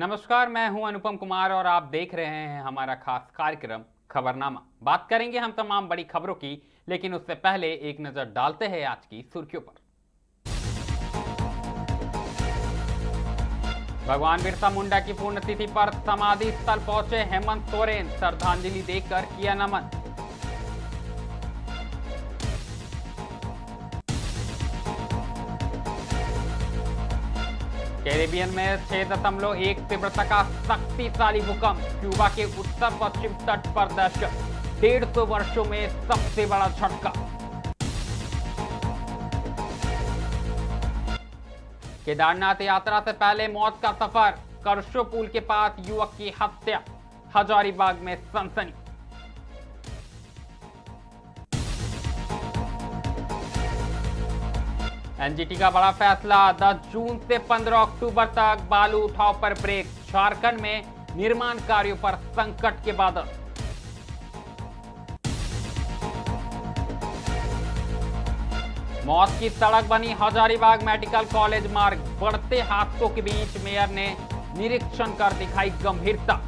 नमस्कार, मैं हूं अनुपम कुमार और आप देख रहे हैं हमारा खास कार्यक्रम खबरनामा। बात करेंगे हम तमाम बड़ी खबरों की, लेकिन उससे पहले एक नजर डालते हैं आज की सुर्खियों पर। भगवान बिरसा मुंडा की पुण्यतिथि पर समाधि स्थल पहुंचे हेमंत सोरेन, श्रद्धांजलि देकर किया नमन। कैरेबियन में 6.1 तीव्रता का शक्तिशाली भूकंप, क्यूबा के उत्तर पश्चिम तट पर दहशत, 150 वर्षों में सबसे बड़ा झटका। केदारनाथ यात्रा से पहले मौत का सफर, करशो पुल के पास युवक की हत्या, हजारीबाग में सनसनी। एनजीटी का बड़ा फैसला, 10 जून से 15 अक्टूबर तक बालू उठाव पर ब्रेक, झारखंड में निर्माण कार्यों पर संकट के बादल। मौत की सड़क बनी हजारीबाग मेडिकल कॉलेज मार्ग, बढ़ते हादसों के बीच मेयर ने निरीक्षण कर दिखाई गंभीरता।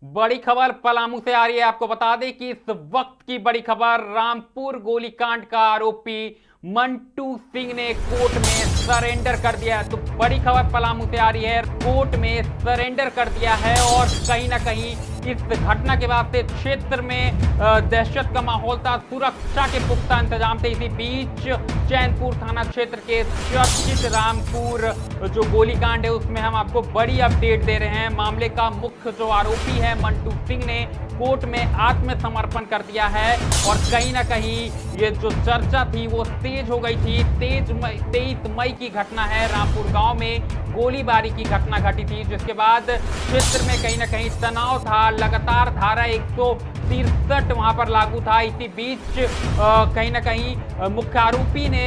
बड़ी खबर पलामू से आ रही है। आपको बता दें कि इस वक्त की बड़ी खबर, रामपुर गोलीकांड का आरोपी मंटू सिंह ने कोर्ट में सरेंडर कर दिया है। तो बड़ी खबर पलामू से आ रही है, कोर्ट में सरेंडर कर दिया है और कहीं ना कहीं इस घटना के बाद से क्षेत्र में दहशत का माहौल था, सुरक्षा के पुख्ता इंतजाम थे। इसी बीच चैनपुर थाना क्षेत्र के चर्चित रामपुर जो गोलीकांड है उसमें हम आपको बड़ी अपडेट दे रहे हैं। मामले का मुख्य जो आरोपी है मंटू सिंह ने कोर्ट में आत्मसमर्पण कर दिया है और कहीं ना कहीं ये जो चर्चा थी वो तेज हो गई थी। 23 मई की घटना है, रामपुर गांव में गोलीबारी की घटना घटी थी, जिसके बाद क्षेत्र में कहीं ना कहीं तनाव था। लगातार धारा 163 वहां पर लागू था। इसी बीच कहीं ना कहीं मुख्य आरोपी ने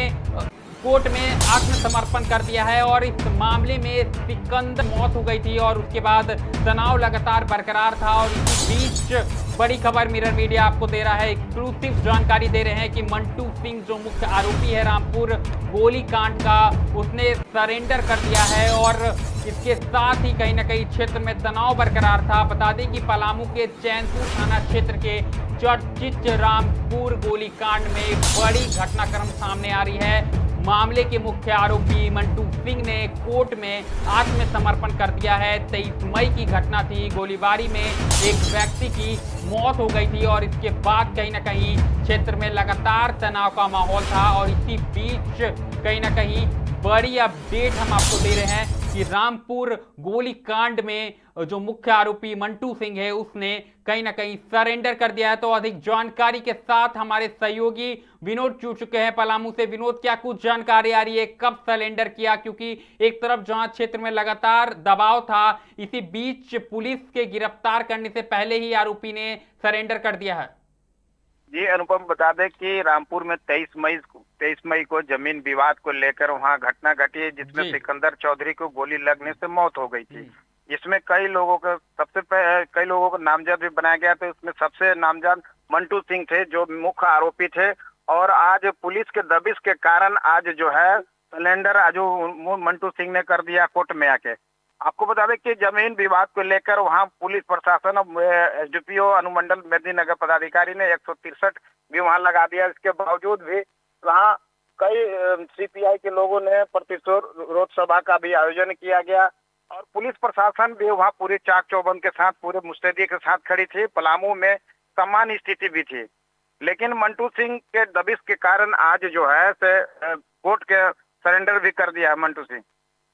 कोर्ट में आत्मसमर्पण कर दिया है और इस मामले में सिकंदर मौत हो गई थी और उसके बाद तनाव लगातार बरकरार था। और इसी बीच बड़ी खबर मिरर मीडिया आपको दे रहा है, एक्सक्लूसिव जानकारी दे रहे हैं कि मंटू सिंह जो मुख्य आरोपी है रामपुर गोलीकांड का, उसने सरेंडर कर दिया है और इसके साथ ही कहीं ना कहीं क्षेत्र में तनाव बरकरार था। बता दें कि पलामू के चैनपुर थाना क्षेत्र के चर्चित रामपुर गोलीकांड में बड़ी घटनाक्रम सामने आ रही है। मामले के मुख्य आरोपी मंटू सिंह ने कोर्ट में आत्मसमर्पण कर दिया है। 23 मई की घटना थी, गोलीबारी में एक व्यक्ति की मौत हो गई थी और इसके बाद कहीं ना कहीं क्षेत्र में लगातार तनाव का माहौल था। और इसी बीच कहीं ना कहीं बड़ी अपडेट हम आपको दे रहे हैं कि रामपुर गोलीकांड में जो मुख्य आरोपी मंटू सिंह है उसने कहीं ना कहीं सरेंडर कर दिया है। तो अधिक जानकारी के साथ हमारे सहयोगी विनोद जुड़ चुके हैं पलामू से। विनोद, क्या कुछ जानकारी आ रही है, कब सरेंडर किया? क्योंकि एक तरफ जहां क्षेत्र में लगातार दबाव था, इसी बीच पुलिस के गिरफ्तार करने से पहले ही आरोपी ने सरेंडर कर दिया है। जी अनुपम, बता दें कि रामपुर में 23 मई को जमीन विवाद को लेकर वहां घटना घटी है, जिसमें सिकंदर चौधरी को गोली लगने से मौत हो गई थी। इसमें कई लोगों को नामजद भी बनाया गया। तो इसमें सबसे नामजद मंटू सिंह थे जो मुख्य आरोपी थे। और आज पुलिस के दबिश के कारण आज जो है सिलेंडर जो मंटू सिंह ने कर दिया कोर्ट में आके। आपको बता दें कि जमीन विवाद को लेकर वहां पुलिस प्रशासन, एसडीपीओ अनुमंडल मेदिनीनगर पदाधिकारी ने 163 भी वहां लगा दिया। इसके बावजूद भी वहां कई सीपीआई के लोगों ने प्रतिरोध सभा का भी आयोजन किया गया और पुलिस प्रशासन भी वहां पूरी चाक चौबंद के साथ, पूरे मुस्तैदी के साथ खड़ी थी। पलामू में सामान्य स्थिति भी थी, लेकिन मंटू सिंह के दबिश के कारण आज जो है कोर्ट के सरेंडर भी कर दिया है मंटू सिंह।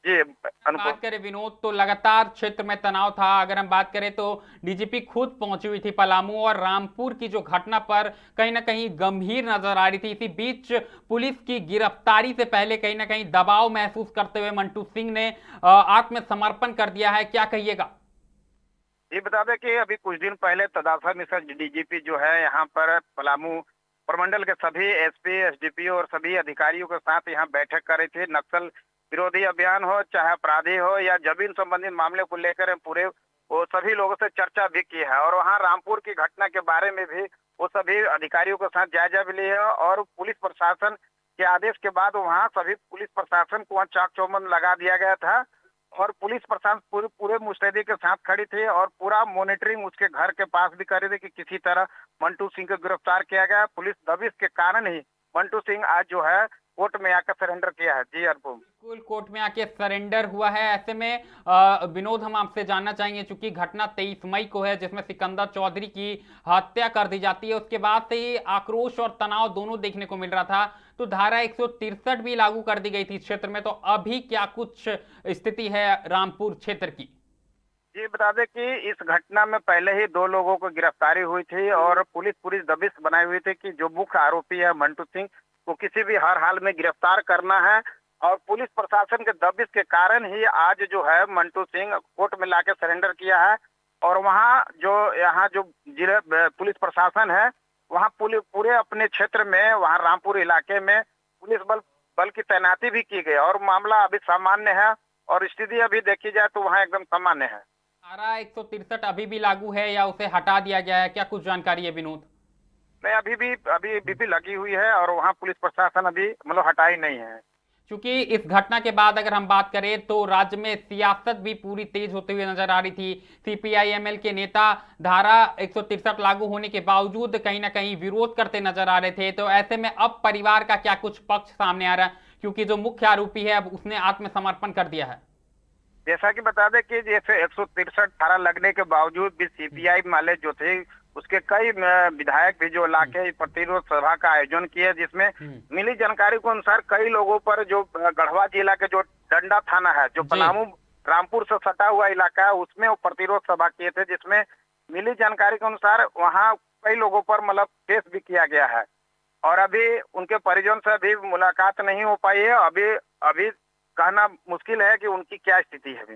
जी बात करें विनोद, तो लगातार क्षेत्र में तनाव था। अगर हम बात करें तो डीजीपी खुद पहुंची हुई थी पलामू और रामपुर की जो घटना पर कहीं ना कहीं गंभीर नजर आ रही थी। इसी बीच पुलिस की गिरफ्तारी से पहले कहीं ना कहीं दबाव महसूस करते हुए मंटू सिंह ने आत्मसमर्पण कर दिया है। क्या कहिएगा? ये बता दें कि अभी कुछ दिन पहले तदाफा मिश्रा डीजीपी जो है यहाँ पर पलामू प्रमंडल के सभी एसपी, एसडीपीओ और सभी अधिकारियों के साथ यहाँ बैठक कर रहे थे। नक्सल विरोधी अभियान हो, चाहे अपराधी हो या जमीन संबंधित मामले को लेकर पूरे वो सभी लोगों से चर्चा भी की है। और वहाँ रामपुर की घटना के बारे में भी वो सभी अधिकारियों के साथ जायजा भी लिया है और पुलिस प्रशासन के आदेश के बाद वहाँ सभी पुलिस प्रशासन को वहाँ चाक चौबंद लगा दिया गया था और पुलिस प्रशासन पूरे मुस्तैदी के साथ खड़ी थी और पूरा मॉनिटरिंग उसके घर के पास भी कर रही थी कि किसी तरह मंटू सिंह को गिरफ्तार किया गया। पुलिस दबिश के कारण ही मंटू सिंह आज जो है कोर्ट में आकर सरेंडर किया है। जी अनुपम, बिल्कुल कोर्ट में आके सरेंडर हुआ है। ऐसे में विनोद, हम आपसे जानना चाहेंगे, चूंकि घटना 23 मई को है जिसमें सिकंदर चौधरी की हत्या कर दी जाती है, उसके बाद से ही आक्रोश और तनाव दोनों देखने को मिल रहा था, तो धारा 163 भी लागू कर दी गई थी इस क्षेत्र में। तो अभी क्या कुछ स्थिति है रामपुर क्षेत्र की? जी बता दें कि इस घटना में पहले ही 2 लोगों को गिरफ्तारी हुई थी और पुलिस दबिश बनाई हुई थी कि जो मुख्य आरोपी है मंटू सिंह को किसी भी हर हाल में गिरफ्तार करना है। और पुलिस प्रशासन के दबिश के कारण ही आज जो है मंटू सिंह कोर्ट में लाके सरेंडर किया है। और वहाँ जो जिले पुलिस प्रशासन है वहाँ पूरे अपने क्षेत्र में, वहाँ रामपुर इलाके में पुलिस बल की तैनाती भी की गई और मामला अभी सामान्य है और स्थिति अभी देखी जाए तो वहाँ एकदम सामान्य है। धारा 163 अभी भी लागू है या उसे हटा दिया गया है, क्या कुछ जानकारी है विनोद? नहीं, अभी भी लगी हुई है और वहाँ पुलिस प्रशासन अभी मतलब हटाई नहीं है। क्योंकि इस घटना के बाद अगर हम बात करें तो राज्य में सियासत भी पूरी तेज होते हुए नजर आ रही थी। सीपीआई-एमएल के नेता धारा 163 लागू होने के बावजूद कहीं ना कहीं विरोध करते नजर आ रहे थे। तो ऐसे में अब परिवार का क्या कुछ पक्ष सामने आ रहा है, क्योंकि जो मुख्य आरोपी है अब उसने आत्मसमर्पण कर दिया है? जैसा कि बता दें कि जैसे 163 धारा लगने के बावजूद भी सीपीआई वाले जो थे उसके कई विधायक भी जो लाके प्रतिरोध सभा का आयोजन किया, जिसमें मिली जानकारी के अनुसार कई लोगों पर जो गढ़वा जिला के जो डंडा थाना है जो पलामू रामपुर से सटा हुआ इलाका है उसमें वो प्रतिरोध सभा किए थे, जिसमें मिली जानकारी के अनुसार वहाँ कई लोगों पर मतलब केस भी किया गया है। और अभी उनके परिजन से अभी मुलाकात नहीं हो पाई है। अभी कहना मुश्किल है कि उनकी क्या स्थिति है अभी।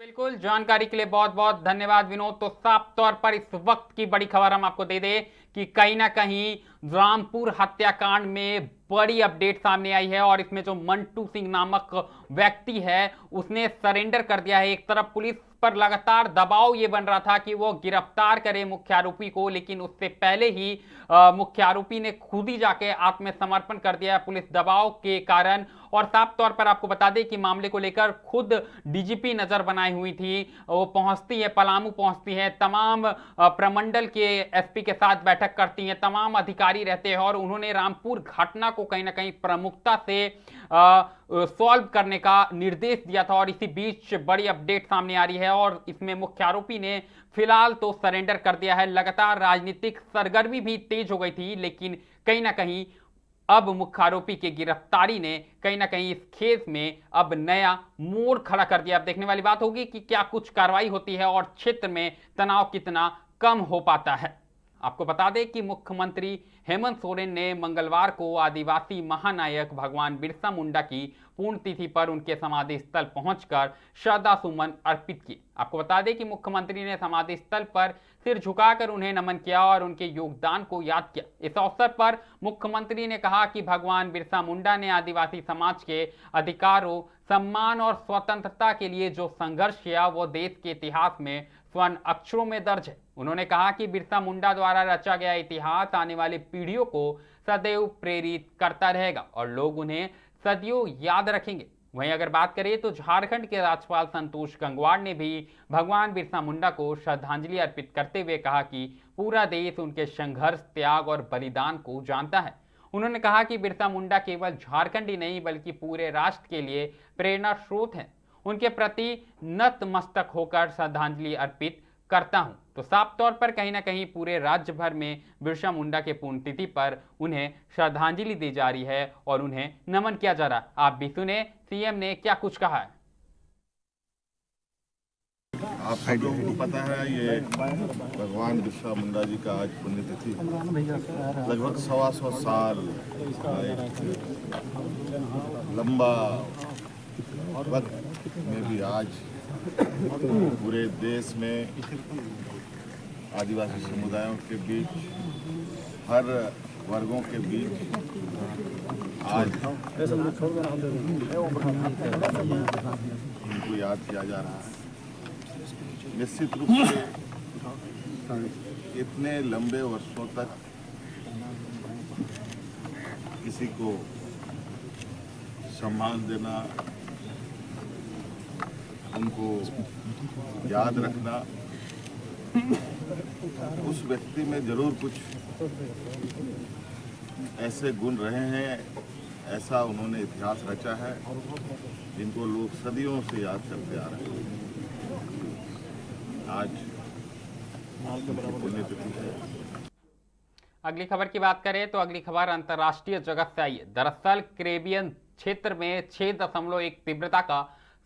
बिल्कुल, जानकारी के लिए बहुत बहुत धन्यवाद विनोद। तो साफ तौर पर इस वक्त की बड़ी खबर हम आपको दे दें कि कहीं ना कहीं रामपुर हत्याकांड में बड़ी अपडेट सामने आई है और इसमें जो मंटू सिंह नामक व्यक्ति है उसने सरेंडर कर दिया है। एक तरफ पुलिस पर लगातार दबाव ये बन रहा था कि वो गिरफ्तार करे मुख्य आरोपी को, लेकिन उससे पहले ही मुख्य आरोपी ने खुद ही जाके आत्मसमर्पण कर दिया पुलिस दबाव के कारण। और साफ तौर पर आपको बता दें कि मामले को लेकर खुद डीजीपी नजर बनाई हुई थी, वो पहुंचती है, पलामू पहुंचती है, तमाम प्रमंडल के एसपी के साथ बैठक करती हैं, तमाम अधिकारी रहते हैं और उन्होंने रामपुर घटना को कहीं ना कहीं प्रमुखता से सॉल्व करने का निर्देश दिया था। और इसी बीच बड़ी अपडेट सामने आ रही है और इसमें मुख्य आरोपी ने फिलहाल तो सरेंडर कर दिया है। लगातार राजनीतिक सरगर्मी भी तेज हो गई थी, लेकिन कहीं ना कहीं अब मुख्य आरोपी की गिरफ्तारी ने कहीं ना कहीं इस केस में अब नया मोड़ खड़ा कर दिया। अब देखने वाली बात होगी कि क्या कुछ कार्रवाई होती है और क्षेत्र में तनाव कितना कम हो पाता है। आपको बता दें कि मुख्यमंत्री हेमंत सोरेन ने मंगलवार को आदिवासी महानायक भगवान बिरसा मुंडा की पुण्यतिथि पर उनके समाधि स्थल पहुंचकर श्रद्धा सुमन अर्पित किए। आपको बता दें कि मुख्यमंत्री ने समाधि स्थल पर सिर झुकाकर उन्हें नमन किया और उनके योगदान को याद किया। इस अवसर पर मुख्यमंत्री ने कहा कि भगवान बिरसा मुंडा ने आदिवासी समाज के अधिकारों, सम्मान और स्वतंत्रता के लिए जो संघर्ष किया वो देश के इतिहास में स्वर्ण अक्षरों में दर्ज है। उन्होंने कहा कि बिरसा मुंडा द्वारा रचा गया इतिहास आने वाली पीढ़ियों को सदैव प्रेरित करता रहेगा और लोग उन्हें सदियों याद रखेंगे। वहीं अगर बात करें तो झारखंड के राज्यपाल संतोष गंगवार ने भी भगवान बिरसा मुंडा को श्रद्धांजलि अर्पित करते हुए कहा कि पूरा देश उनके संघर्ष, त्याग और बलिदान को जानता है। उन्होंने कहा कि बिरसा मुंडा केवल झारखंड ही नहीं बल्कि पूरे राष्ट्र के लिए प्रेरणा स्रोत है। उनके प्रति नतमस्तक होकर श्रद्धांजलि अर्पित करता हूं। तो साफ तौर पर कहीं ना कहीं पूरे राज्य भर में बिरसा मुंडा के पुण्यतिथि पर उन्हें श्रद्धांजलि दी जा रही है और उन्हें नमन किया जा रहा है। आप भी सुने सीएम ने क्या कुछ कहा है। आप सब लोगों को पता है ये भगवान बिरसा मुंडा जी का आज पुण्यतिथि, लगभग 125 साल लंबा वक्त में भी आज पूरे देश में आदिवासी समुदायों के बीच, हर वर्गों के बीच आज उनको याद किया जा रहा है। निश्चित रूप से इतने लंबे वर्षों तक किसी को सम्मान देना, उनको याद रखना, उस व्यक्ति में जरूर कुछ ऐसे गुण रहे हैं, ऐसा उन्होंने इतिहास रचा है जिनको लोग सदियों से याद करते आ रहे हैं। आज उनकी पुण्यतिथि है। अगली खबर की बात करें तो अगली खबर अंतर्राष्ट्रीय जगत से आई है। दरअसल कैरेबियन क्षेत्र में 6.1 तीव्रता का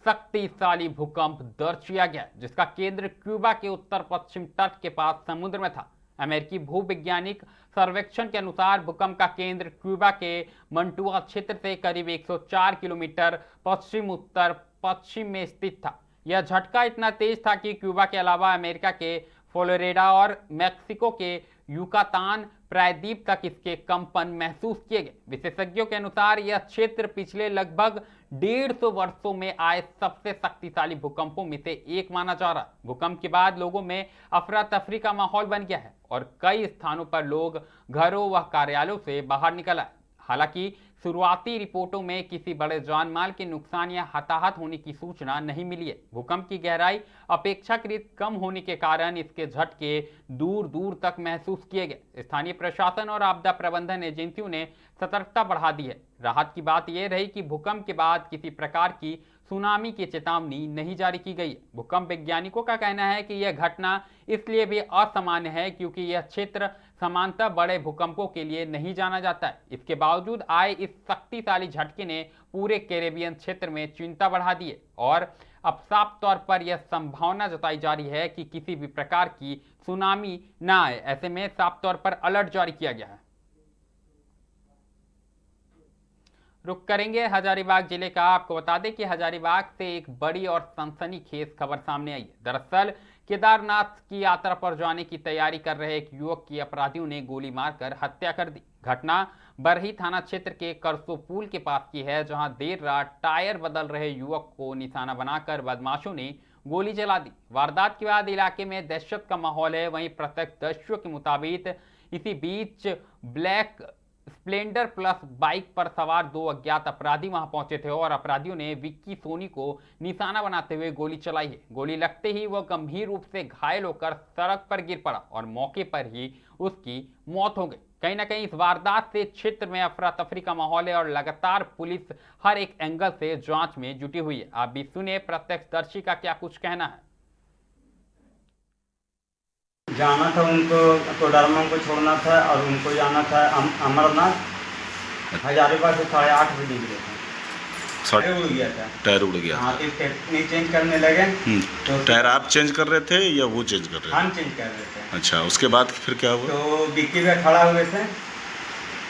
शक्तिशाली भूकंप दर्ज किया गया, जिसका केंद्र क्यूबा के उत्तर पश्चिम तट के पास समुद्र में था। अमेरिकी भूवैज्ञानिक सर्वेक्षण के अनुसार भूकंप का केंद्र क्यूबा के मंटुआ क्षेत्र से करीब 104 किलोमीटर पश्चिम उत्तर पश्चिम में स्थित था। यह झटका इतना तेज था कि क्यूबा के अलावा अमेरिका के फ्लोरिडा और मैक्सिको के युकातान प्रायद्वीप तक इसके कंपन महसूस किए गए। विशेषज्ञों के अनुसार यह क्षेत्र पिछले लगभग 150 वर्षों में आए सबसे शक्तिशाली भूकंपों में से एक माना जा रहा है। भूकंप के बाद लोगों में अफरा तफरी का माहौल बन गया है और कई स्थानों पर लोग घरों व कार्यालयों से बाहर निकल आए। हालांकि शुरुआती रिपोर्टों में किसी बड़े जानमाल के नुकसान या हताहत होने की सूचना नहीं मिली है। भूकंप की गहराई अपेक्षाकृत कम होने के कारण इसके झटके दूर दूर तक महसूस किए गए। स्थानीय प्रशासन और आपदा प्रबंधन एजेंसियों ने सतर्कता बढ़ा दी है। राहत की बात यह रही कि भूकंप के बाद किसी प्रकार की सुनामी की चेतावनी नहीं जारी की गई है। भूकंप वैज्ञानिकों का कहना है कि यह घटना इसलिए भी असामान्य है क्योंकि यह क्षेत्र सामान्यतः बड़े भूकंपों के लिए नहीं जाना जाता है। इसके बावजूद आए इस शक्तिशाली झटके ने पूरे कैरेबियन क्षेत्र में चिंता बढ़ा दी है और अब साफ तौर पर यह संभावना जताई जा रही है कि किसी भी प्रकार की सुनामी न आए। ऐसे में साफ तौर पर अलर्ट जारी किया गया है। रुक करेंगे हजारीबाग जिले का। आपको बता दें कि हजारीबाग से एक बड़ी और सनसनीखेज खबर सामने आई है। दरअसल केदारनाथ की यात्रा पर जाने की तैयारी कर रहे एक युवक की अपराधियों ने गोली मारकर हत्या कर दी। घटना बरही थाना क्षेत्र के करसो पुल के पास की है, जहां देर रात टायर बदल रहे युवक को निशाना बनाकर बदमाशों ने गोली चला दी। वारदात के बाद इलाके में दहशत का माहौल है। वहीं प्रत्यक्षदर्शियों के मुताबिक इसी बीच ब्लैक स्प्लेंडर प्लस बाइक पर सवार 2 अज्ञात अपराधी वहां पहुंचे थे और अपराधियों ने विक्की सोनी को निशाना बनाते हुए गोली चलाई है। गोली लगते ही वह गंभीर रूप से घायल होकर सड़क पर गिर पड़ा और मौके पर ही उसकी मौत हो गई। कहीं ना कहीं इस वारदात से क्षेत्र में अफरा तफरी का माहौल है और लगातार पुलिस हर एक एंगल से जांच में जुटी हुई है। आप भी सुने प्रत्यक्षदर्शी का क्या कुछ कहना है। जाना था उनको, कोडरमा को छोड़ना था और उनको जाना था अमरनाथ। हजारीबाग से 8:30 बजे निकले थे। टायर उड़ गया था। टायर उड़ गया। हाँ, तो नहीं चेंज करने लगे तो टायर आप चेंज कर रहे थे या वो चेंज कर रहे थे? हम चेंज कर रहे थे। अच्छा, उसके बाद फिर क्या हुआ? तो डिक्की में खड़ा हुए थे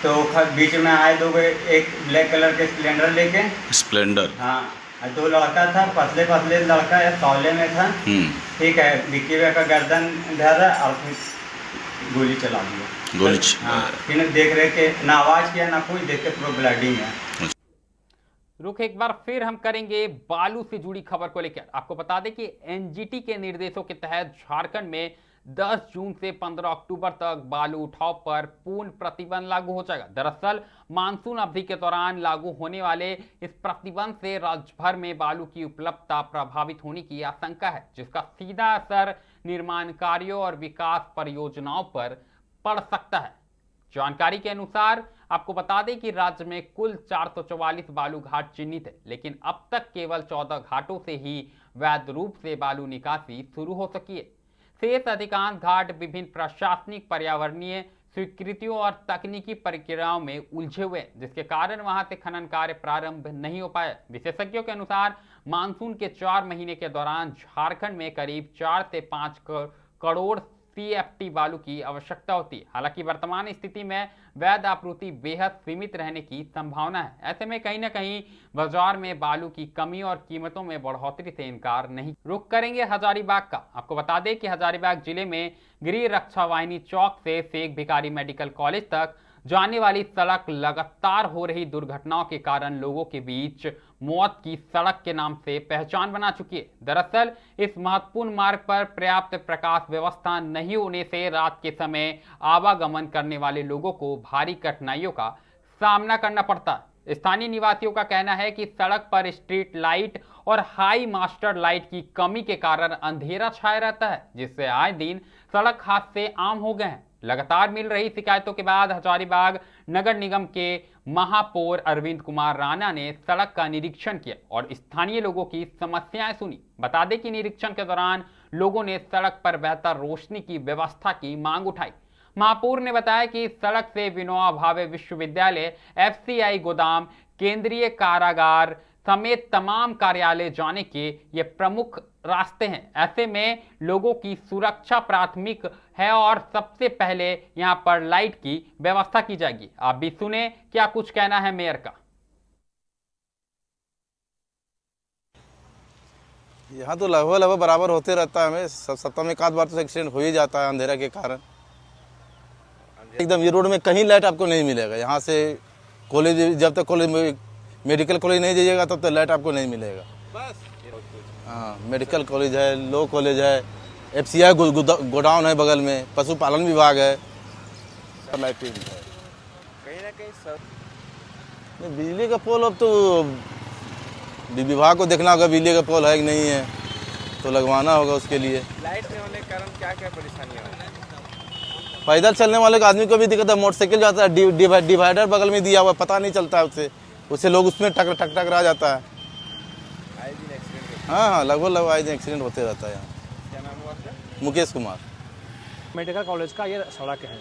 तो बीच में आए 2 एक ब्लैक कलर के स्प्लेंडर लेके। स्प्लेंडर? हाँ, 2 लड़का था, पतले पतले लड़का या तौले में था। ठीक है, डिक्की का गर्दन धरा और फिर गोली चला दिया। गोली फिर देख रहे कि ना आवाज किया ना कोई, देख के पूरा ब्लडिंग है। रुक एक बार फिर हम करेंगे बालू से जुड़ी खबर को लेकर। आपको बता दें कि एनजीटी के निर्देशों के तहत झारखंड में 10 जून से 15 अक्टूबर तक बालू उठाव पर पूर्ण प्रतिबंध लागू हो जाएगा। दरअसल मानसून अवधि के दौरान लागू होने वाले इस प्रतिबंध से राज्य भर में बालू की उपलब्धता प्रभावित होने की आशंका है, जिसका सीधा असर निर्माण कार्यों और विकास परियोजनाओं पर पड़ सकता है। जानकारी के अनुसार आपको बता दें कि राज्य में कुल 444 बालू घाट चिन्हित है, लेकिन अब तक केवल 14 घाटों से ही वैध रूप से बालू निकासी शुरू हो सकी है। शेष अधिकांश घाट विभिन्न प्रशासनिक, पर्यावरणीय स्वीकृतियों और तकनीकी प्रक्रियाओं में उलझे हुए, जिसके कारण वहां से खनन कार्य प्रारंभ नहीं हो पाया। विशेषज्ञों के अनुसार मानसून के 4 महीने के दौरान झारखंड में करीब 4 से 5 करोड़ CFT बालू की आवश्यकता होती है। हालांकि वर्तमान स्थिति में वैध आपूर्ति बेहद सीमित रहने की संभावना है। ऐसे में कहीं ना कहीं बाजार में बालू की कमी और कीमतों में बढ़ोतरी से इनकार नहीं। रुक करेंगे हजारीबाग का। आपको बता दें कि हजारीबाग जिले में गृह रक्षा वाहिनी चौक से शेख भिखारी मेडिकल कॉलेज तक जाने वाली सड़क लगातार हो रही दुर्घटनाओं के कारण लोगों के बीच मौत की सड़क के नाम से पहचान बना चुकी है। दरअसल इस महत्वपूर्ण मार्ग पर पर्याप्त प्रकाश व्यवस्था नहीं होने से रात के समय आवागमन करने वाले लोगों को भारी कठिनाइयों का सामना करना पड़ता है। स्थानीय निवासियों का कहना है कि सड़क पर स्ट्रीट लाइट और हाई मास्टर लाइट की कमी के कारण अंधेरा छाया रहता है, जिससे आए दिन सड़क हादसे आम हो गए हैं। लगातार मिल रही शिकायतों के बाद हजारीबाग नगर निगम के महापौर अरविंद कुमार राणा ने सड़क का निरीक्षण किया और स्थानीय लोगों की समस्याएं सुनी। बता दें कि निरीक्षण के दौरान लोगों ने सड़क पर बेहतर रोशनी की व्यवस्था की मांग उठाई। महापौर ने बताया कि सड़क से विनोबा भावे विश्वविद्यालय, FCI गोदाम, केंद्रीय कारागार समेत तमाम कार्यालय जाने के ये प्रमुख रास्ते हैं। ऐसे में लोगों की सुरक्षा प्राथमिक है और सबसे पहले यहां पर लाइट की व्यवस्था की जाएगी। आप भी सुने क्या कुछ कहना है मेयर का। यहाँ तो लगभग बराबर होते रहता है। हमें सप्ताह में एक आध बार तो एक्सीडेंट हो ही जाता है अंधेरा के कारण। एकदम ये रोड में कहीं लाइट आपको नहीं मिलेगा। यहाँ से कॉलेज, जब तक कॉलेज मेडिकल कॉलेज नहीं जाइएगा तब तक लाइट आपको नहीं मिलेगा। हाँ, मेडिकल कॉलेज है, लॉ कॉलेज है, FCI गोडाउन है बगल में, पशुपालन विभाग है, लाइटिंग है। कहीं ना कहीं बिजली का पोल अब तो विभाग को देखना होगा, बिजली का पोल है कि नहीं है तो लगवाना होगा। उसके लिए लाइट नहीं होने के कारण क्या क्या परेशानियाँ होती हैं? पैदल चलने वाले को आदमी को भी दिक्कत है। मोटरसाइकिल जाता है, डिवाइडर बगल में दिया हुआ, पता नहीं चलता है उससे लोग उसमें टकरा जाता है। आए दिन एक्सीडेंट? हाँ, लगभग आए दिन एक्सीडेंट होते रहता है यहाँ। क्या नाम हुआ आपका? मुकेश कुमार। मेडिकल कॉलेज का ये सड़क है,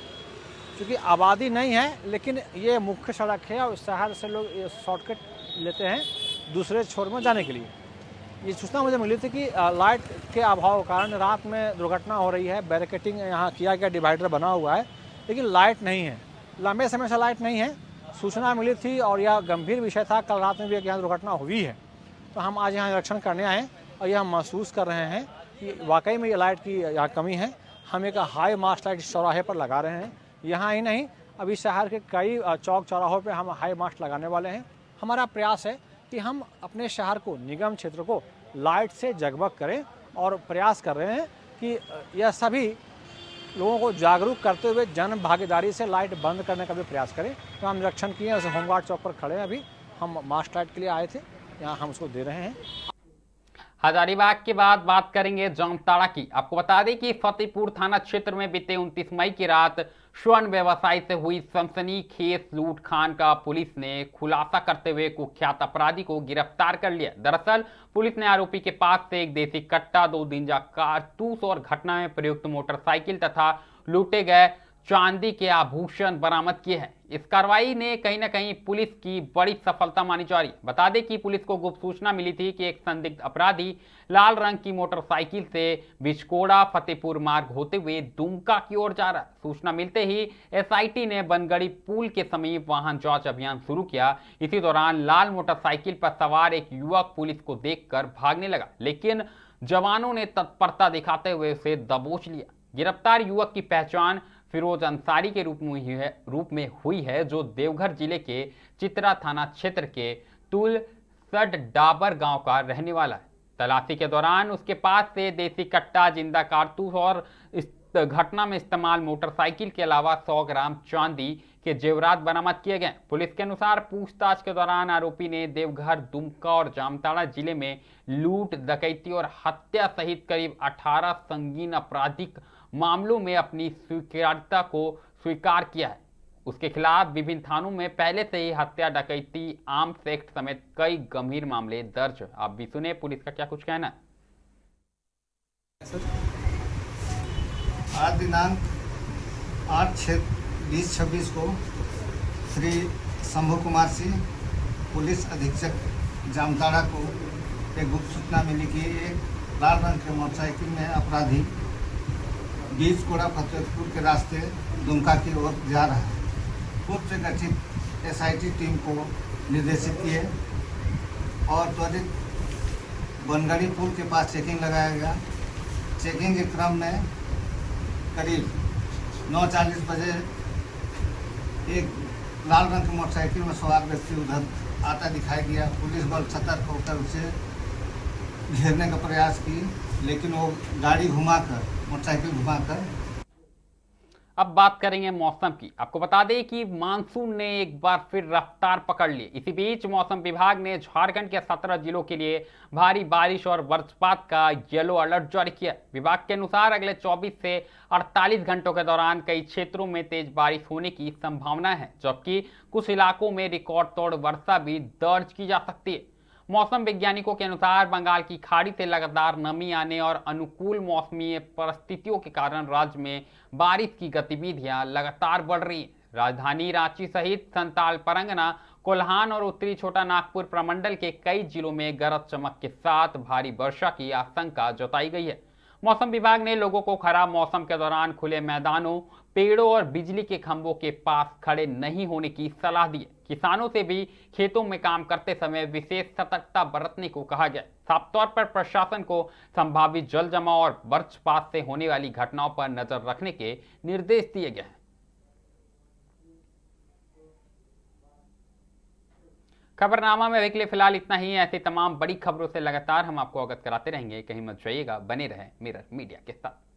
क्योंकि आबादी नहीं है लेकिन ये मुख्य सड़क है और शहर से लोग ये शॉर्टकट लेते हैं दूसरे छोर में जाने के लिए। ये सूचना मुझे मिली थी कि लाइट के अभाव के कारण रात में दुर्घटना हो रही है। बैरिकेटिंग यहाँ किया गया, डिवाइडर बना हुआ है, लेकिन लाइट नहीं है। लंबे समय से लाइट नहीं है। सूचना मिली थी और यह गंभीर विषय था। कल रात में भी एक यहाँ दुर्घटना हुई है, तो हम आज यहाँ निरीक्षण करने आए और यह महसूस कर रहे हैं कि वाकई में ये लाइट की यहाँ कमी है। हम एक हाई मास्ट लाइट चौराहे पर लगा रहे हैं। यहाँ ही नहीं, अभी शहर के कई चौक चौराहों पे हम हाई मास्ट लगाने वाले हैं। हमारा प्रयास है कि हम अपने शहर को, निगम क्षेत्र को लाइट से जगमग करें और प्रयास कर रहे हैं कि यह सभी लोगों को जागरूक करते हुए जन भागीदारी से लाइट बंद करने का भी प्रयास करें। तो हम निरीक्षण किए, जैसे होमगार्ड चौक पर खड़े हैं, अभी हम मास्ट लाइट के लिए आए थे, यहाँ हम उसको दे रहे हैं। हजारीबाग के बाद बात करेंगे जामताड़ा की। आपको बता दें कि फतेहपुर थाना क्षेत्र में बीते 29 मई की रात स्वर्ण व्यवसायी से हुई सनसनीखेज लूटकांड का पुलिस ने खुलासा करते हुए कुख्यात अपराधी को गिरफ्तार कर लिया। दरअसल पुलिस ने आरोपी के पास से एक देसी कट्टा, 2 दिंजा कारतूस और घटना में प्रयुक्त मोटरसाइकिल तथा लूटे गए चांदी के आभूषण बरामद किए हैं। इस कार्रवाई ने कहीं ना कहीं पुलिस की बड़ी सफलता मानी जा रही। बता दें कि पुलिस को गुप्त सूचना मिली थी कि एक संदिग्ध अपराधी लाल रंग की मोटरसाइकिल से बिचकोड़ा फतेहपुर मार्ग होते हुए दुमका की ओर जा रहा है। सूचना मिलते ही SIT ने बनगड़ी पुल के समीप वाहन जांच अभियान शुरू किया। इसी दौरान लाल मोटरसाइकिल पर सवार एक युवक पुलिस को देखकर भागने लगा, लेकिन जवानों ने तत्परता दिखाते हुए उसे दबोच लिया। गिरफ्तार युवक की पहचान फिरोज अंसारी के रूप में हुई है, जो देवघर जिले के चित्रा थाना क्षेत्र के तुलसड डाबर गांव का रहने वाला है। तलाशी के दौरान उसके पास से देसी कट्टा, जिंदा कारतूस और इस घटना में इस्तेमाल मोटरसाइकिल के अलावा 100 ग्राम चांदी के जेवरात बरामद किए गए। पुलिस के अनुसार पूछताछ के दौरान आरोपी ने देवघर, दुमका और जामताड़ा जिले में लूट, डकैती और हत्या सहित करीब 18 संगीन आपराधिक मामलों में अपनी स्वीकार्यता को स्वीकार किया है। उसके खिलाफ विभिन्न थानों में पहले से ही हत्या, डकैती, आर्म्स एक्ट समेत कई गंभीर मामले दर्ज। आप भी सुने पुलिस का क्या कुछ कहना है। आज दिनांक 8/6/2026 को श्री शंभू कुमार सिंह, पुलिस अधीक्षक जामताड़ा को एक गुप्त सूचना मिली कि एक लाल रंग के मोटरसाइकिल में अपराधी बिचकोड़ा फतेहपुर के रास्ते दुमका की ओर जा रहा है। पूर्व से गठित SIT टीम को निर्देशित किए और त्वरित बनगड़ी पुल के पास चेकिंग लगाया गया। चेकिंग के क्रम में करीब 9:40 बजे एक लाल रंग की मोटरसाइकिल में सवार व्यक्ति उधर आता दिखाई दिया। पुलिस बल सतर्क होकर उसे घेरने का प्रयास की, लेकिन वो गाड़ी घुमाकर, मोटरसाइकिल घुमाकर। अब बात करेंगे मौसम की। आपको बता दें कि मानसून ने एक बार फिर रफ्तार पकड़ ली। इसी बीच मौसम विभाग ने झारखंड के 17 जिलों के लिए भारी बारिश और वज्रपात का येलो अलर्ट जारी किया। विभाग के अनुसार अगले 24 से 48 घंटों के दौरान कई क्षेत्रों में तेज बारिश होने की संभावना है, जबकि कुछ इलाकों में रिकॉर्ड तोड़ वर्षा भी दर्ज की जा सकती है। मौसम वैज्ञानिकों के अनुसार बंगाल की खाड़ी से लगातार नमी आने और अनुकूल मौसमी परिस्थितियों के कारण राज्य में बारिश की गतिविधियां लगातार बढ़ रही हैं। राजधानी रांची सहित संताल परगना, कोल्हान और उत्तरी छोटा नागपुर प्रमंडल के कई जिलों में गरज चमक के साथ भारी वर्षा की आशंका जताई गई है। मौसम विभाग ने लोगों को खराब मौसम के दौरान खुले मैदानों, पेड़ों और बिजली के खंभों के पास खड़े नहीं होने की सलाह दी है। किसानों से भी खेतों में काम करते समय विशेष सतर्कता बरतने को कहा गया। साफ तौर पर प्रशासन को संभावित जल जमाव और वज्रपात से होने वाली घटनाओं पर नजर रखने के निर्देश दिए गए हैं। खबरनामा में अभी के लिए फिलहाल इतना ही है। ऐसी तमाम बड़ी खबरों से लगातार हम आपको अवगत कराते रहेंगे। कहीं मत जाइएगा, बने रहे मिरर मीडिया के साथ।